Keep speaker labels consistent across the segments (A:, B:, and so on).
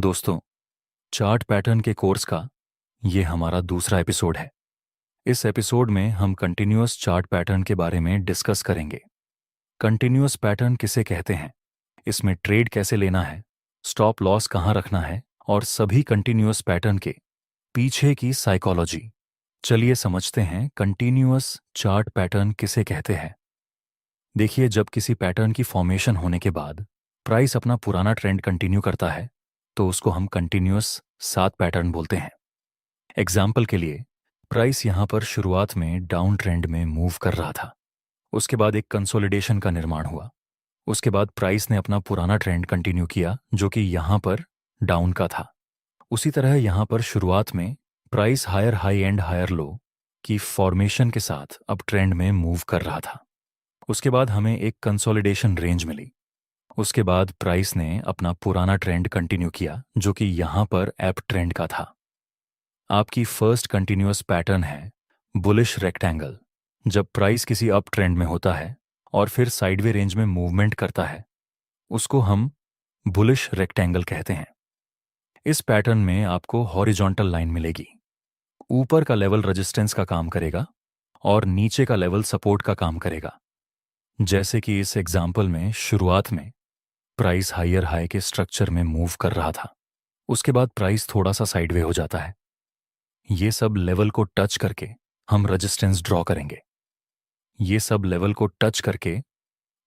A: दोस्तों, chart pattern के course का ये हमारा दूसरा एपिसोड है। इस एपिसोड में हम कंटिन्यूअस चार्ट पैटर्न के बारे में डिस्कस करेंगे। कंटिन्यूअस पैटर्न किसे कहते हैं, इसमें ट्रेड कैसे लेना है, स्टॉप लॉस कहाँ रखना है और सभी कंटिन्यूअस पैटर्न के पीछे की साइकोलॉजी। चलिए समझते हैं कंटिन्यूअस चार्ट पैटर्न किसे कहते हैं। देखिए, जब किसी पैटर्न की फॉर्मेशन होने के बाद प्राइस अपना पुराना ट्रेंड कंटिन्यू करता है तो उसको हम कंटिन्यूअस सात पैटर्न बोलते हैं। एग्जाम्पल के लिए, प्राइस यहां पर शुरुआत में डाउन ट्रेंड में मूव कर रहा था। उसके बाद एक कंसोलिडेशन का निर्माण हुआ। उसके बाद प्राइस ने अपना पुराना ट्रेंड कंटिन्यू किया जो कि यहां पर डाउन का था। उसी तरह यहां पर शुरुआत में price higher high and higher low की फॉर्मेशन के साथ अब ट्रेंड में मूव कर रहा था। उसके बाद हमें एक कंसोलिडेशन रेंज मिली। उसके बाद प्राइस ने अपना पुराना ट्रेंड कंटिन्यू किया जो कि यहां पर अप ट्रेंड का था। आपकी फर्स्ट कंटिन्यूअस पैटर्न है बुलिश रेक्टेंगल। जब प्राइस किसी अप ट्रेंड में होता है और फिर साइडवे रेंज में मूवमेंट करता है, उसको हम बुलिश रेक्टेंगल कहते हैं। इस पैटर्न में आपको हॉरिजॉन्टल लाइन मिलेगी। ऊपर का लेवल रेजिस्टेंस का काम करेगा और नीचे का लेवल सपोर्ट का काम करेगा। जैसे कि इस एग्जाम्पल में शुरुआत में प्राइस हायर हाई के स्ट्रक्चर में मूव कर रहा था। उसके बाद प्राइस थोड़ा सा साइडवे हो जाता है। ये सब लेवल को टच करके हम रेजिस्टेंस ड्रॉ करेंगे। ये सब लेवल को टच करके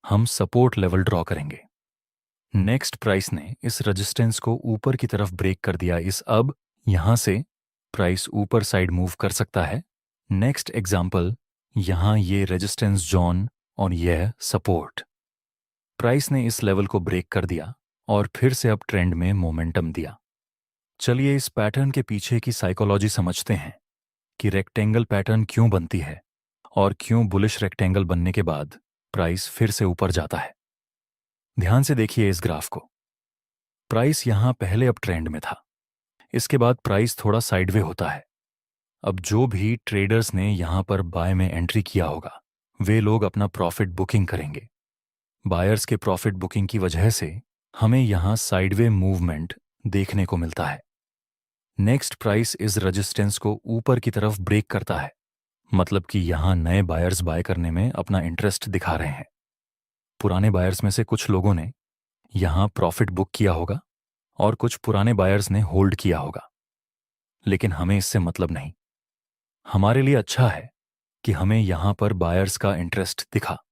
A: हम सपोर्ट लेवल ड्रॉ करेंगे। नेक्स्ट प्राइस ने इस रेजिस्टेंस को ऊपर की तरफ ब्रेक कर दिया। अब यहां से प्राइस ऊपर साइड मूव कर सकता है। नेक्स्ट एग्जाम्पल, यहां ये रेजिस्टेंस जोन और यह सपोर्ट। प्राइस ने इस लेवल को ब्रेक कर दिया और फिर से अब ट्रेंड में मोमेंटम दिया। चलिए इस पैटर्न के पीछे की साइकोलॉजी समझते हैं कि रेक्टेंगल पैटर्न क्यों बनती है और क्यों बुलिश रेक्टेंगल बनने के बाद प्राइस फिर से ऊपर जाता है। ध्यान से देखिए इस ग्राफ को। प्राइस यहां पहले अप ट्रेंड में था। इसके बाद प्राइस थोड़ा साइडवे होता है। अब जो भी ट्रेडर्स ने यहां पर बाय में एंट्री किया होगा, वे लोग अपना प्रॉफिट बुकिंग करेंगे। बायर्स के प्रॉफिट बुकिंग की वजह से हमें यहां साइडवे मूवमेंट देखने को मिलता है। नेक्स्ट प्राइस इस रेजिस्टेंस को ऊपर की तरफ ब्रेक करता है, मतलब कि यहां नए बायर्स बाय करने में अपना इंटरेस्ट दिखा रहे हैं। पुराने बायर्स में से कुछ लोगों ने यहां प्रॉफिट बुक किया होगा और कुछ पुराने बायर्स ने होल्ड किया होगा। लेकिन हमें इससे मतलब नहीं। हमारे लिए अच्छा है कि हमें यहां पर बायर्स का इंटरेस्ट दिखा।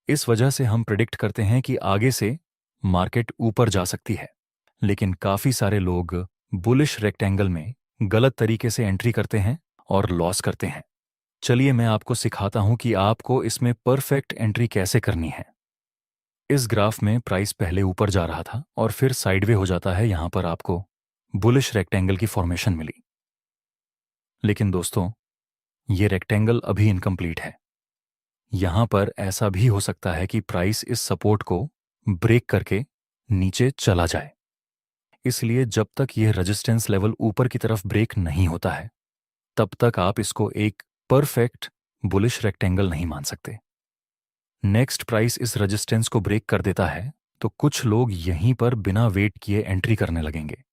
A: इस वजह से हम प्रिडिक्ट करते हैं कि आगे से मार्केट ऊपर जा सकती है। लेकिन काफी सारे लोग बुलिश रेक्टेंगल में गलत तरीके से एंट्री करते हैं और लॉस करते हैं। चलिए मैं आपको सिखाता हूं कि आपको इसमें परफेक्ट एंट्री कैसे करनी है। इस ग्राफ में प्राइस पहले ऊपर जा रहा था और फिर साइडवे हो जाता है। यहां पर आपको बुलिश रेक्टेंगल की फॉर्मेशन मिली। लेकिन दोस्तों, ये रेक्टेंगल अभी इनकम्प्लीट है। यहां पर ऐसा भी हो सकता है कि प्राइस इस सपोर्ट को ब्रेक करके नीचे चला जाए। इसलिए जब तक यह रेजिस्टेंस लेवल ऊपर की तरफ ब्रेक नहीं होता है, तब तक आप इसको एक परफेक्ट बुलिश रेक्टेंगल नहीं मान सकते। नेक्स्ट प्राइस इस रेजिस्टेंस को ब्रेक कर देता है तो कुछ लोग यहीं पर बिना वेट किए एंट्री करने लगेंगे।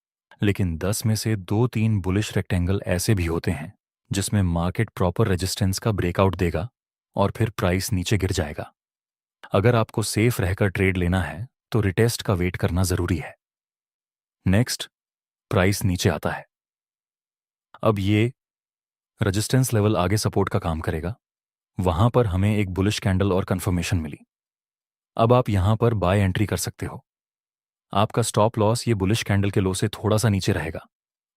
A: लेकिन 10 में से 2-3 बुलिश रेक्टेंगल ऐसे भी होते हैं जिसमें मार्केट प्रॉपर रेजिस्टेंस का ब्रेकआउट देगा और फिर प्राइस नीचे गिर जाएगा। अगर आपको सेफ रहकर ट्रेड लेना है तो रिटेस्ट का वेट करना जरूरी है। नेक्स्ट प्राइस नीचे आता है। अब ये रेजिस्टेंस लेवल आगे सपोर्ट का काम करेगा। वहां पर हमें एक बुलिश कैंडल और कंफर्मेशन मिली। अब आप यहां पर बाय एंट्री कर सकते हो। आपका स्टॉप लॉस ये बुलिश कैंडल के लो से थोड़ा सा नीचे रहेगा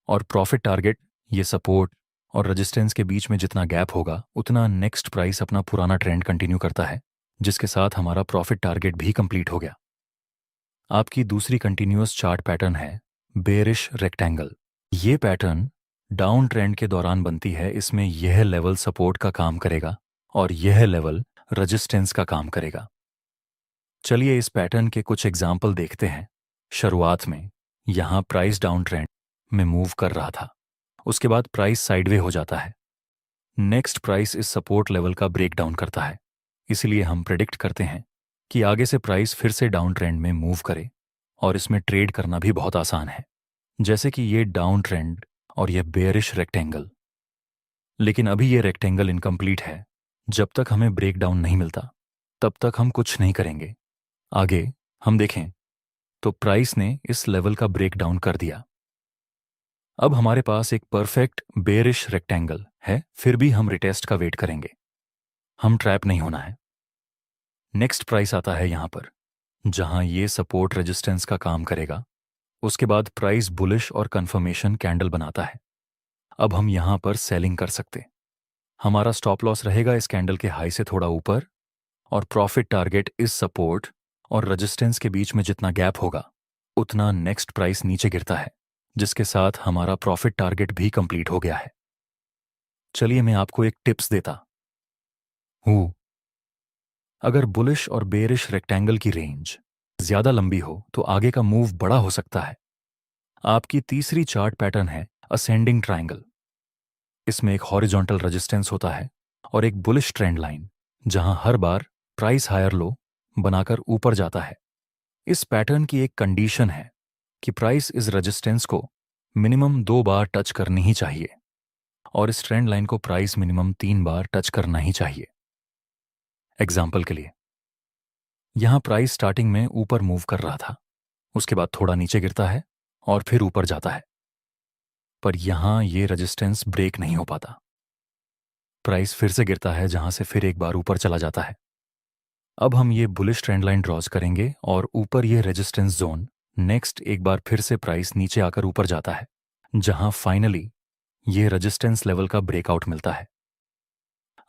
A: और प्रॉफिट टारगेट ये सपोर्ट और रेजिस्टेंस के बीच में जितना गैप होगा उतना नेक्स्ट प्राइस अपना पुराना ट्रेंड कंटिन्यू करता है, जिसके साथ हमारा प्रॉफिट टारगेट भी कंप्लीट हो गया। आपकी दूसरी कंटिन्यूअस चार्ट पैटर्न है बेरिश रेक्टेंगल। ये पैटर्न डाउन ट्रेंड के दौरान बनती है। इसमें यह लेवल सपोर्ट का काम करेगा और यह लेवल रेजिस्टेंस का काम करेगा। चलिए इस पैटर्न के कुछ एग्जाम्पल देखते हैं। शुरुआत में यहां प्राइस डाउन ट्रेंड में मूव कर रहा था। उसके बाद प्राइस साइडवे हो जाता है। नेक्स्ट प्राइस इस सपोर्ट लेवल का ब्रेक डाउन करता है। इसलिए हम प्रेडिक्ट करते हैं कि आगे से प्राइस फिर से डाउन ट्रेंड में मूव करे और इसमें ट्रेड करना भी बहुत आसान है। जैसे कि ये डाउन ट्रेंड और ये बेयरिश रेक्टेंगल। लेकिन अभी ये रेक्टेंगल इनकम्प्लीट है। जब तक हमें ब्रेक डाउन नहीं मिलता तब तक हम कुछ नहीं करेंगे। आगे हम देखें तो प्राइस ने इस लेवल का ब्रेक डाउन कर दिया। अब हमारे पास एक परफेक्ट बेयरिश रेक्टेंगल है, फिर भी हम रिटेस्ट का वेट करेंगे। हम ट्रैप नहीं होना है। नेक्स्ट प्राइस आता है यहां पर, जहां ये सपोर्ट रेजिस्टेंस का काम करेगा। उसके बाद प्राइस बुलिश और कंफर्मेशन कैंडल बनाता है। अब हम यहां पर सेलिंग कर सकते। हमारा स्टॉप लॉस रहेगा इस कैंडल के हाई से थोड़ा ऊपर, और प्रॉफिट टारगेट इस सपोर्ट और रेजिस्टेंस के बीच में जितना गैप होगा उतना नेक्स्ट प्राइस नीचे गिरता है, जिसके साथ हमारा प्रॉफिट टारगेट भी कंप्लीट हो गया है। चलिए मैं आपको एक टिप्स देता हूं। अगर बुलिश और बेरिश रेक्टेंगल की रेंज ज्यादा लंबी हो तो आगे का मूव बड़ा हो सकता है। आपकी तीसरी चार्ट पैटर्न है असेंडिंग ट्रायंगल। इसमें एक हॉरिजॉन्टल रेजिस्टेंस होता है और एक बुलिश ट्रेंड लाइन, जहां हर बार प्राइस हायर लो बनाकर ऊपर जाता है। इस पैटर्न की एक कंडीशन है कि प्राइस इस रेजिस्टेंस को मिनिमम 2 बार टच करनी ही चाहिए, और इस ट्रेंड लाइन को प्राइस मिनिमम 3 बार टच करना ही चाहिए। एग्जाम्पल के लिए, यहां प्राइस स्टार्टिंग में ऊपर मूव कर रहा था, उसके बाद थोड़ा नीचे गिरता है और फिर ऊपर जाता है, पर यहां ये रेजिस्टेंस ब्रेक नहीं हो पाता। प्राइस फिर से गिरता है, जहां से फिर एक बार ऊपर चला जाता है। अब हम ये बुलिश ट्रेंड लाइन ड्रॉज करेंगे और ऊपर ये रेजिस्टेंस जोन। नेक्स्ट एक बार फिर से प्राइस नीचे आकर ऊपर जाता है, जहां फाइनली ये रेजिस्टेंस लेवल का ब्रेकआउट मिलता है।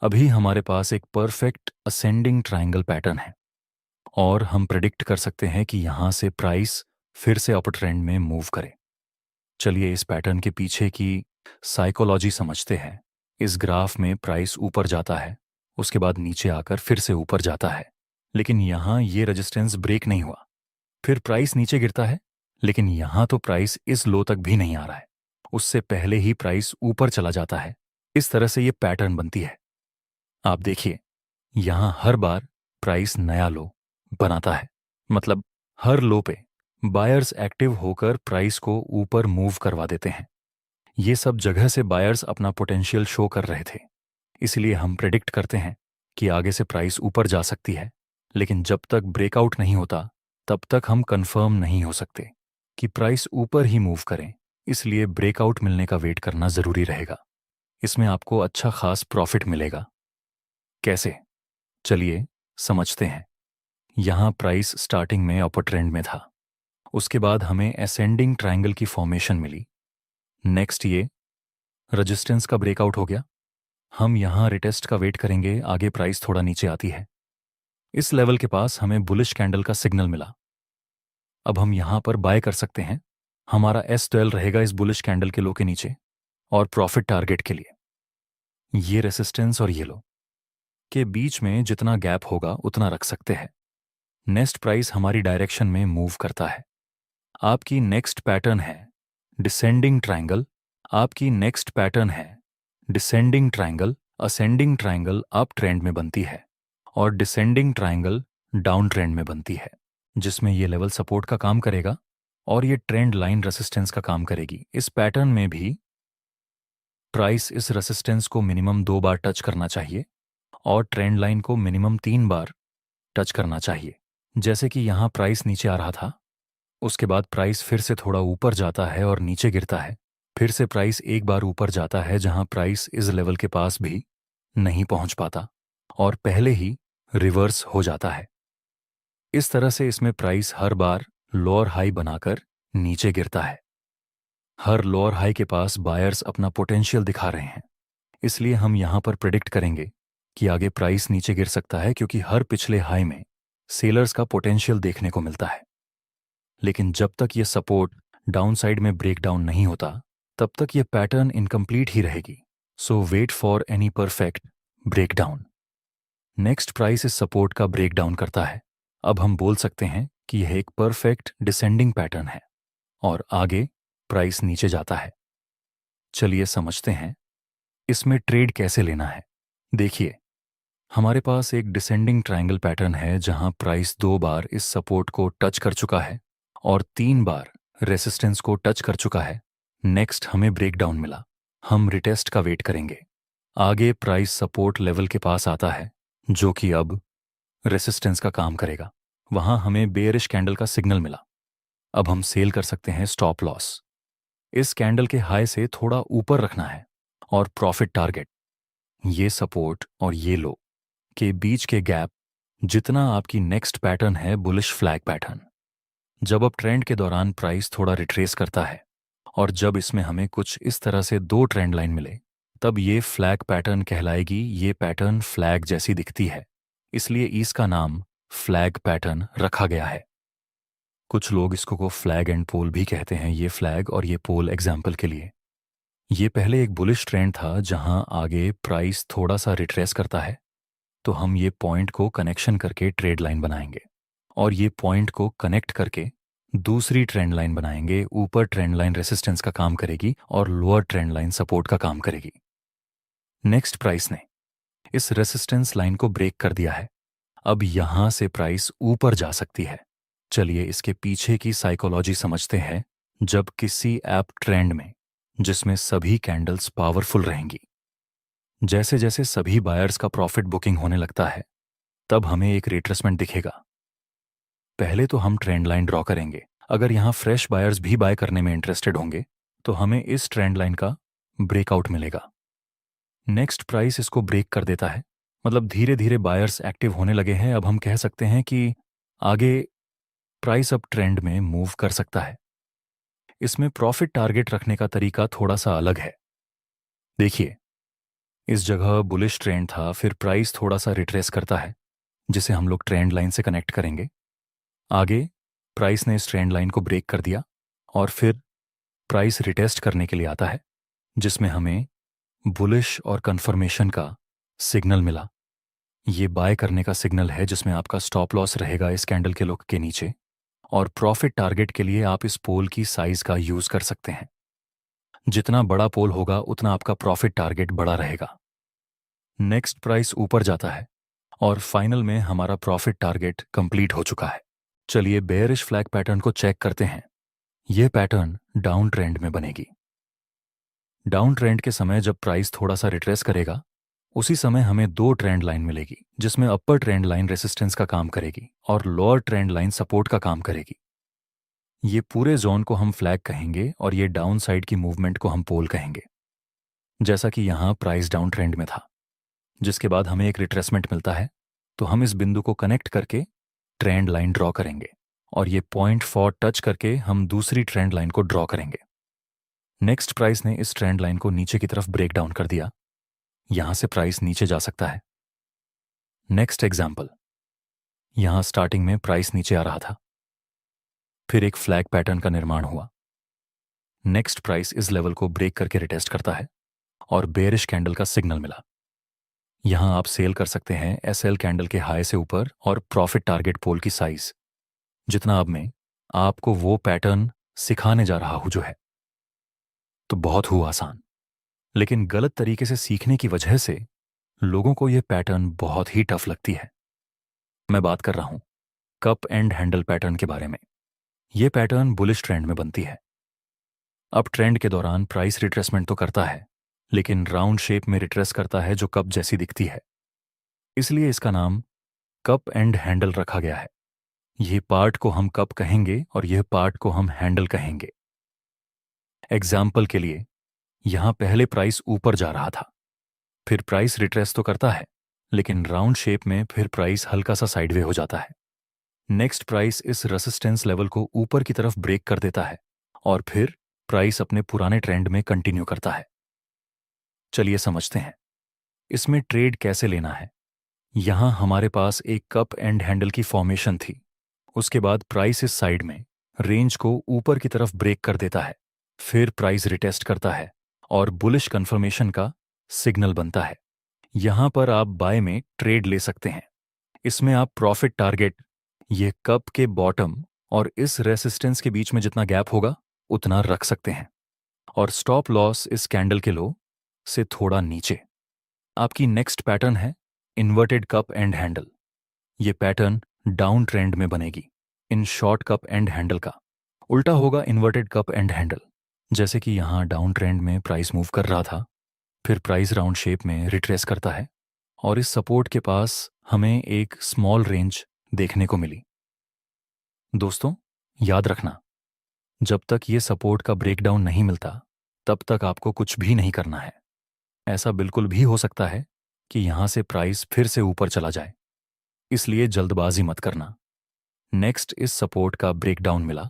A: अभी हमारे पास एक परफेक्ट असेंडिंग ट्रायंगल पैटर्न है, और हम प्रेडिक्ट कर सकते हैं कि यहां से प्राइस फिर से अपर ट्रेंड में मूव करे। चलिए इस पैटर्न के पीछे की साइकोलॉजी समझते हैं। इस ग्राफ में प्राइस ऊपर जाता है, उसके बाद नीचे आकर फिर से ऊपर जाता है, लेकिन यहां ये रेजिस्टेंस ब्रेक नहीं हुआ। फिर प्राइस नीचे गिरता है, लेकिन यहां तो प्राइस इस लो तक भी नहीं आ रहा है, उससे पहले ही प्राइस ऊपर चला जाता है। इस तरह से ये पैटर्न बनती है। आप देखिए, यहां हर बार प्राइस नया लो बनाता है, मतलब हर लो पे बायर्स एक्टिव होकर प्राइस को ऊपर मूव करवा देते हैं। ये सब जगह से बायर्स अपना पोटेंशियल शो कर रहे थे, इसलिए हम प्रेडिक्ट करते हैं कि आगे से प्राइस ऊपर जा सकती है। लेकिन जब तक ब्रेकआउट नहीं होता तब तक हम कंफर्म नहीं हो सकते कि प्राइस ऊपर ही मूव करें, इसलिए ब्रेकआउट मिलने का वेट करना जरूरी रहेगा। इसमें आपको अच्छा खास प्रॉफिट मिलेगा। कैसे? चलिए समझते हैं। यहां प्राइस स्टार्टिंग में अपर ट्रेंड में था, उसके बाद हमें असेंडिंग ट्रायंगल की फॉर्मेशन मिली। नेक्स्ट ये रेजिस्टेंस का ब्रेकआउट हो गया। हम यहां रिटेस्ट का वेट करेंगे, आगे प्राइस थोड़ा नीचे आती है। इस लेवल के पास हमें बुलिश कैंडल का सिग्नल मिला। अब हम यहां पर बाय कर सकते हैं। हमारा S12 रहेगा इस बुलिश कैंडल के लो के नीचे, और प्रॉफिट टारगेट के लिए ये रेसिस्टेंस और ये लो के बीच में जितना गैप होगा उतना रख सकते हैं। नेक्स्ट प्राइस हमारी डायरेक्शन में मूव करता है। आपकी नेक्स्ट पैटर्न है डिसेंडिंग ट्रायंगल। आपकी नेक्स्ट पैटर्न है descending triangle. Ascending triangle up trend में बनती है और डिसेंडिंग ट्रायंगल डाउन ट्रेंड में बनती है, जिसमें ये लेवल सपोर्ट का काम करेगा और ये ट्रेंड लाइन रेसिस्टेंस का काम करेगी। इस पैटर्न में भी प्राइस इस रेसिस्टेंस को मिनिमम 2 बार टच करना चाहिए और ट्रेंड लाइन को मिनिमम 3 बार टच करना चाहिए। जैसे कि यहां प्राइस नीचे आ रहा था, उसके बाद प्राइस फिर से थोड़ा ऊपर जाता है और नीचे गिरता है। फिर से प्राइस एक बार ऊपर जाता है, जहां प्राइस इस लेवल के पास भी नहीं पहुंच पाता और पहले ही रिवर्स हो जाता है। इस तरह से इसमें प्राइस हर बार लोअर हाई बनाकर नीचे गिरता है। हर लोअर हाई के पास बायर्स अपना पोटेंशियल दिखा रहे हैं, इसलिए हम यहां पर प्रेडिक्ट करेंगे कि आगे प्राइस नीचे गिर सकता है, क्योंकि हर पिछले हाई में सेलर्स का पोटेंशियल देखने को मिलता है। लेकिन जब तक ये सपोर्ट डाउनसाइड में ब्रेकडाउन नहीं होता तब तक ये पैटर्न इनकम्प्लीट ही रहेगी। So wait for any perfect breakdown. Next price इस सपोर्ट का ब्रेकडाउन करता है। अब हम बोल सकते हैं कि यह एक परफेक्ट डिसेंडिंग पैटर्न है और आगे प्राइस नीचे जाता है। चलिए समझते हैं इसमें ट्रेड कैसे लेना है। देखिए, हमारे पास एक डिसेंडिंग ट्रायंगल पैटर्न है जहां प्राइस 2 बार इस सपोर्ट को टच कर चुका है और 3 बार रेसिस्टेंस को टच कर चुका है। नेक्स्ट हमें ब्रेकडाउन मिला, हम रिटेस्ट का वेट करेंगे। आगे प्राइस सपोर्ट लेवल के पास आता है जो कि अब रेसिस्टेंस का काम करेगा। वहां हमें बेयरिश कैंडल का सिग्नल मिला। अब हम सेल कर सकते हैं स्टॉप लॉस। इस कैंडल के हाई से थोड़ा ऊपर रखना है और प्रॉफिट टारगेट ये सपोर्ट और ये लो के बीच के गैप जितना आपकी नेक्स्ट पैटर्न है बुलिश फ्लैग पैटर्न। जब अब ट्रेंड के दौरान प्राइस थोड़ा रिट्रेस करता है और जब इसमें हमें कुछ इस तरह से दो ट्रेंड लाइन मिले तब ये फ्लैग पैटर्न कहलाएगी। ये पैटर्न फ्लैग जैसी दिखती है, इसलिए इसका नाम फ्लैग पैटर्न रखा गया है। कुछ लोग इसको को फ्लैग एंड पोल भी कहते हैं। ये फ्लैग और ये पोल एग्जाम्पल के लिए। ये पहले एक बुलिश ट्रेंड था जहां आगे प्राइस थोड़ा सा रिट्रेस करता है तो हम ये पॉइंट को कनेक्शन करके ट्रेड लाइन बनाएंगे और ये पॉइंट को कनेक्ट करके दूसरी ट्रेंड लाइन बनाएंगे। ऊपर ट्रेंड लाइन रेसिस्टेंस का काम करेगी और लोअर ट्रेंड लाइन सपोर्ट का काम करेगी। नेक्स्ट प्राइस ने इस रेसिस्टेंस लाइन को ब्रेक कर दिया है। अब यहां से प्राइस ऊपर जा सकती है। चलिए इसके पीछे की साइकोलॉजी समझते हैं। जब किसी ऐप ट्रेंड में जिसमें सभी कैंडल्स पावरफुल रहेंगी, जैसे जैसे सभी बायर्स का प्रॉफिट बुकिंग होने लगता है तब हमें एक रिट्रेसमेंट दिखेगा। पहले तो हम ट्रेंड लाइन ड्रॉ करेंगे। अगर यहां फ्रेश बायर्स भी बाय करने में इंटरेस्टेड होंगे तो हमें इस ट्रेंड लाइन का ब्रेकआउट मिलेगा। नेक्स्ट प्राइस इसको ब्रेक कर देता है, मतलब धीरे धीरे बायर्स एक्टिव होने लगे हैं। अब हम कह सकते हैं कि आगे प्राइस अब ट्रेंड में मूव कर सकता है। इसमें प्रॉफिट टारगेट रखने का तरीका थोड़ा सा अलग है। देखिए, इस जगह बुलिश ट्रेंड था, फिर प्राइस थोड़ा सा रिट्रेस करता है जिसे हम लोग ट्रेंड लाइन से कनेक्ट करेंगे। आगे प्राइस ने इस ट्रेंड लाइन को ब्रेक कर दिया और फिर प्राइस रिटेस्ट करने के लिए आता है जिसमें हमें बुलिश और कंफर्मेशन का सिग्नल मिला। ये बाय करने का सिग्नल है जिसमें आपका स्टॉप लॉस रहेगा इस कैंडल के लुक के नीचे और प्रॉफिट टारगेट के लिए आप इस पोल की साइज का यूज कर सकते हैं। जितना बड़ा पोल होगा उतना आपका प्रॉफिट टारगेट बड़ा रहेगा। नेक्स्ट प्राइस ऊपर जाता है और फाइनल में हमारा प्रॉफिट टारगेट कंप्लीट हो चुका है। चलिए बेयरिश फ्लैग पैटर्न को चेक करते हैं। यह पैटर्न डाउन ट्रेंड में बनेगी। डाउन ट्रेंड के समय जब प्राइस थोड़ा सा रिट्रेस करेगा उसी समय हमें दो ट्रेंड लाइन मिलेगी जिसमें अपर ट्रेंड लाइन रेसिस्टेंस का काम करेगी और लोअर ट्रेंड लाइन सपोर्ट का काम करेगी। ये पूरे जोन को हम फ्लैग कहेंगे और ये डाउन साइड की मूवमेंट को हम पोल कहेंगे। जैसा कि यहां प्राइस डाउन ट्रेंड में था, जिसके बाद हमें एक रिट्रेसमेंट मिलता है तो हम इस बिंदु को कनेक्ट करके ट्रेंड लाइन ड्रॉ करेंगे और ये पॉइंट फॉर टच करके हम दूसरी ट्रेंड लाइन को ड्रॉ करेंगे। नेक्स्ट प्राइस ने इस ट्रेंड लाइन को नीचे की तरफ ब्रेक डाउन कर दिया। यहां से प्राइस नीचे जा सकता है। नेक्स्ट एग्जाम्पल, यहां स्टार्टिंग में प्राइस नीचे आ रहा था, फिर एक फ्लैग पैटर्न का निर्माण हुआ। नेक्स्ट प्राइस इस लेवल को ब्रेक करके रिटेस्ट करता है और बेयरिश कैंडल का सिग्नल मिला। यहां आप सेल कर सकते हैं एसएल कैंडल के हाई से ऊपर और प्रॉफिट टारगेट पोल की साइज जितना। अब मैं आपको वो पैटर्न सिखाने जा रहा हूं जो है तो बहुत हुआ आसान, लेकिन गलत तरीके से सीखने की वजह से लोगों को यह पैटर्न बहुत ही टफ लगती है। मैं बात कर रहा हूं कप एंड हैंडल पैटर्न के बारे में। यह पैटर्न बुलिश ट्रेंड में बनती है। अब ट्रेंड के दौरान प्राइस रिट्रेसमेंट तो करता है लेकिन राउंड शेप में रिट्रेस करता है जो कप जैसी दिखती है, इसलिए इसका नाम कप एंड हैंडल रखा गया है। यह पार्ट को हम कप कहेंगे और यह पार्ट को हम हैंडल कहेंगे। एग्जाम्पल के लिए, यहां पहले प्राइस ऊपर जा रहा था, फिर प्राइस रिट्रेस तो करता है लेकिन राउंड शेप में, फिर प्राइस हल्का सा साइडवे हो जाता है। नेक्स्ट प्राइस इस रेसिस्टेंस लेवल को ऊपर की तरफ ब्रेक कर देता है और फिर प्राइस अपने पुराने ट्रेंड में कंटिन्यू करता है। चलिए समझते हैं इसमें ट्रेड कैसे लेना है। यहां हमारे पास एक कप एंड हैंडल की फॉर्मेशन थी। उसके बाद प्राइस इस साइड में रेंज को ऊपर की तरफ ब्रेक कर देता है, फिर प्राइस रिटेस्ट करता है और बुलिश कंफर्मेशन का सिग्नल बनता है। यहां पर आप बाय में ट्रेड ले सकते हैं। इसमें आप प्रॉफिट टारगेट ये कप के बॉटम और इस रेसिस्टेंस के बीच में जितना गैप होगा उतना रख सकते हैं और स्टॉप लॉस इस कैंडल के लो से थोड़ा नीचे। आपकी नेक्स्ट पैटर्न है इन्वर्टेड कप एंड हैंडल। ये पैटर्न डाउन ट्रेंड में बनेगी in short cup and handle का। उल्टा होगा इन्वर्टेड कप एंड हैंडल। जैसे कि यहाँ डाउन ट्रेंड में प्राइस मूव कर रहा था, फिर प्राइस राउंड शेप में रिट्रेस करता है और इस सपोर्ट के पास हमें एक स्मॉल रेंज देखने को मिली। दोस्तों, याद रखना, जब तक ये सपोर्ट का ब्रेकडाउन नहीं मिलता तब तक आपको कुछ भी नहीं करना है। ऐसा बिल्कुल भी हो सकता है कि यहां से प्राइस फिर से ऊपर चला जाए, इसलिए जल्दबाजी मत करना। नेक्स्ट इस सपोर्ट का ब्रेकडाउन मिला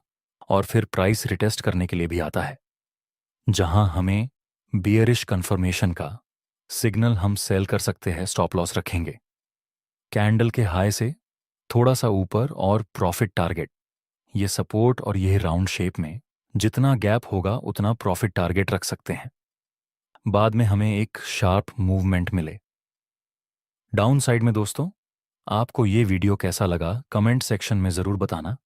A: और फिर प्राइस रिटेस्ट करने के लिए भी आता है, जहां हमें बियरिश कंफर्मेशन का सिग्नल हम सेल कर सकते हैं, स्टॉप लॉस रखेंगे। कैंडल के हाई से थोड़ा सा ऊपर और प्रॉफिट टारगेट, ये सपोर्ट और ये राउंड शेप में जितना गैप होगा उतना प्रॉफिट टारगेट रख सकते हैं। बाद में हमें एक शार्प मूवमेंट मिले डाउन साइड में। दोस्तों, आपको ये वीडियो कैसा लगा कमेंट सेक्शन में ज़रूर बताना।